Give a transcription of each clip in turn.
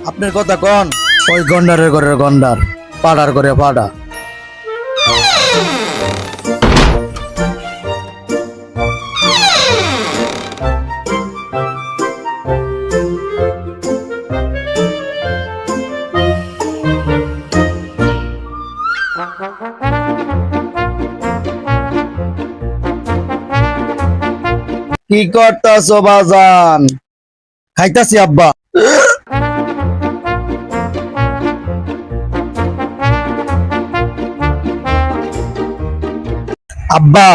আপনার কথা কন। ওই গন্ডারের ঘরের গন্ডার, পাড়ার করে পাড়া। কি করতাছো বাজান? খাইতাছি আব্বা। আব্বা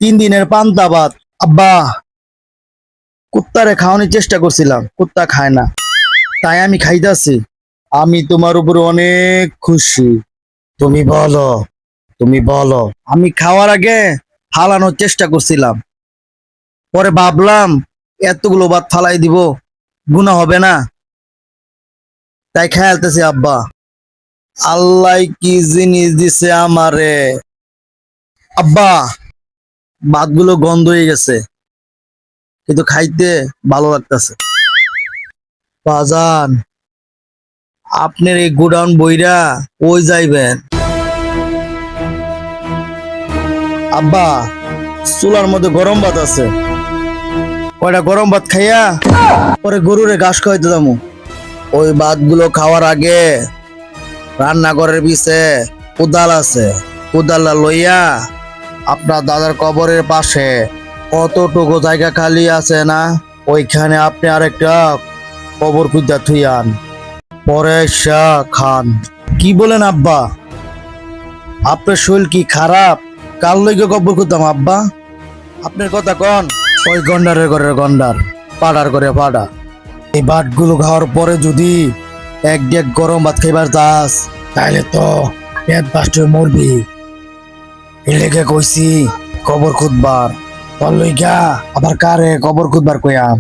3 দিনের পান্তা ভাত। আব্বা কুত্তারে খাওয়ানোর চেষ্টা করছিলাম, কুত্তা খায় না, তাই আমি খাইতাছি। আমি তোমার উপর অনেক খুশি। তুমি বলো, তুমি বলো। আমি খাওয়ার আগে ফালানোর চেষ্টা করছিলাম, পরে ভাবলাম এতগুলো ভাত ফালাই দিব, গুনাহ হবে না, তাই খেয়ালতেছি আব্বা। আল্লাহ কি জিনিস দিছে আমারে। আব্বা ভাতগুলো গন্ধ হয়ে গেছে, কিন্তু খাইতে ভালো লাগতেছে। বাজান, আপনার এই গোডাউন বইরা ওই যাইবেন? আব্বা চুলার মধ্যে গরম ভাত আছে, কয়টা গরম ভাত খাইয়া পরে গরুরে ঘাস খাওয়াইতে যাবো। ওই ভাতগুলো খাওয়ার আগে রান্নাঘরের পিছে কোদাল আছে, কোদালটা লইয়া আপনার দাদার কবরের পাশে কতটুকু জায়গা খালি আছে না, ওইখানে আপনি আরেকটা কবর খুঁজা থুইয়ান, পরে খান। কি বলেন আব্বা? আপনার শরীর কি খারাপ? কাল লইগে কবর খুঁজতাম আব্বা। আপনার কথা কন। ওই গন্ডারের ঘরের গন্ডার, পাড়ার করে পাড়া। এই ভাতগুলো খাওয়ার পরে যদি এক ডেক গরম ভাত খাইবার যাস, তাহলে তো পেট বাস্ট হয়ে মরবি। এলেকে কইছি কবর খুঁজবার, তোর লইগা আবার কারে কবর খুঁজবার কইয়াম।